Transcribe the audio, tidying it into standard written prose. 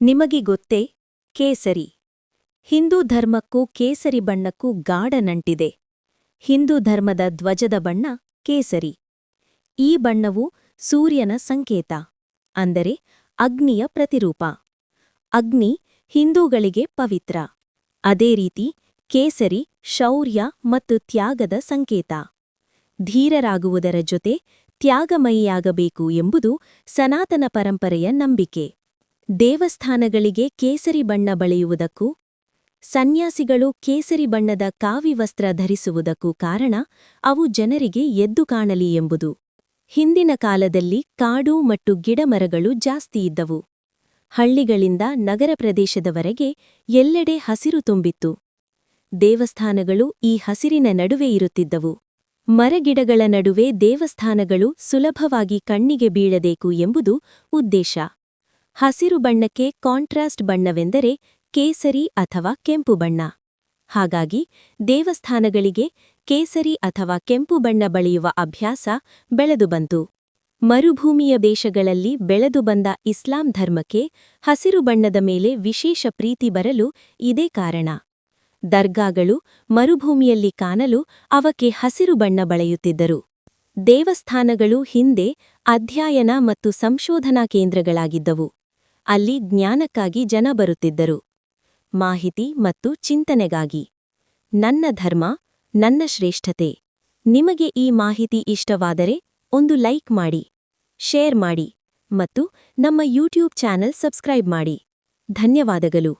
ನಿಮಗೆ ಗೊತ್ತೇ ಕೇಸರಿ ಹಿಂದೂ ಧರ್ಮಕ್ಕೂ ಕೇಸರಿ ಬಣ್ಣಕ್ಕೂ ಗಾಢ ನಂಟಿದೆ. ಹಿಂದೂ ಧರ್ಮದ ಧ್ವಜದ ಬಣ್ಣ ಕೇಸರಿ. ಈ ಬಣ್ಣವು ಸೂರ್ಯನ ಸಂಕೇತ, ಅಂದರೆ ಅಗ್ನಿಯ ಪ್ರತಿರೂಪ. ಅಗ್ನಿ ಹಿಂದೂಗಳಿಗೆ ಪವಿತ್ರ. ಅದೇ ರೀತಿ ಕೇಸರಿ ಶೌರ್ಯ ಮತ್ತು ತ್ಯಾಗದ ಸಂಕೇತ. ಧೀರರಾಗುವುದರ ಜೊತೆ ತ್ಯಾಗಮಯಿಯಾಗಬೇಕು ಎಂಬುದು ಸನಾತನ ಪರಂಪರೆಯ ನಂಬಿಕೆ. ದೇವಸ್ಥಾನಗಳಿಗೆ ಕೇಸರಿ ಬಣ್ಣ ಬಳಿಯುವುದಕ್ಕೂ ಸನ್ಯಾಸಿಗಳು ಕೇಸರಿ ಬಣ್ಣದ ಕಾವಿವಸ್ತ್ರ ಧರಿಸುವುದಕ್ಕೂ ಕಾರಣ ಅವು ಜನರಿಗೆ ಎದ್ದು ಕಾಣಲಿ ಎಂಬುದು. ಹಿಂದಿನ ಕಾಲದಲ್ಲಿ ಕಾಡು ಮತ್ತು ಗಿಡಮರಗಳು ಜಾಸ್ತಿ ಇದ್ದವು. ಹಳ್ಳಿಗಳಿಂದ ನಗರ ಪ್ರದೇಶದವರೆಗೆ ಎಲ್ಲೆಡೆ ಹಸಿರು ತುಂಬಿತ್ತು. ದೇವಸ್ಥಾನಗಳು ಈ ಹಸಿರಿನ ನಡುವೆ ಇರುತ್ತಿದ್ದವು. ಮರಗಿಡಗಳ ನಡುವೆ ದೇವಸ್ಥಾನಗಳು ಸುಲಭವಾಗಿ ಕಣ್ಣಿಗೆ ಬೀಳಬೇಕು ಎಂಬುದು ಉದ್ದೇಶ. ಹಸಿರು ಬಣ್ಣಕ್ಕೆ ಕಾಂಟ್ರಾಸ್ಟ್ ಬಣ್ಣವೆಂದರೆ ಕೇಸರಿ ಅಥವಾ ಕೆಂಪು ಬಣ್ಣ. ಹಾಗಾಗಿ ದೇವಸ್ಥಾನಗಳಿಗೆ ಕೇಸರಿ ಅಥವಾ ಕೆಂಪು ಬಣ್ಣ ಬಳಿಯುವ ಅಭ್ಯಾಸ ಬೆಳೆದು ಬಂತು. ಮರುಭೂಮಿಯ ದೇಶಗಳಲ್ಲಿ ಬೆಳೆದು ಬಂದ ಇಸ್ಲಾಂ ಧರ್ಮಕ್ಕೆ ಹಸಿರು ಬಣ್ಣದ ಮೇಲೆ ವಿಶೇಷ ಪ್ರೀತಿ ಬರಲು ಇದೇ ಕಾರಣ. ದರ್ಗಾಗಳು ಮರುಭೂಮಿಯಲ್ಲಿ ಕಾಣಲು ಅವಕ್ಕೆ ಹಸಿರು ಬಣ್ಣ ಬಳೆಯುತ್ತಿದ್ದರು. ದೇವಸ್ಥಾನಗಳು ಹಿಂದೆ ಅಧ್ಯಯನ ಮತ್ತು ಸಂಶೋಧನಾ ಕೇಂದ್ರಗಳಾಗಿದ್ದವು. ಅಲ್ಲಿ ಜ್ಞಾನಕ್ಕಾಗಿ ಜನ ಬರುತ್ತಿದ್ದರು, ಮಾಹಿತಿ ಮತ್ತು ಚಿಂತನೆಗಾಗಿ. ನನ್ನ ಧರ್ಮ, ನನ್ನ ಶ್ರೇಷ್ಠತೆ. ನಿಮಗೆ ಈ ಮಾಹಿತಿ ಇಷ್ಟವಾದರೆ ಒಂದು ಲೈಕ್ ಮಾಡಿ, ಶೇರ್ ಮಾಡಿ ಮತ್ತು ನಮ್ಮ ಯೂಟ್ಯೂಬ್ ಚಾನೆಲ್ ಸಬ್ಸ್ಕ್ರೈಬ್ ಮಾಡಿ. ಧನ್ಯವಾದಗಳು.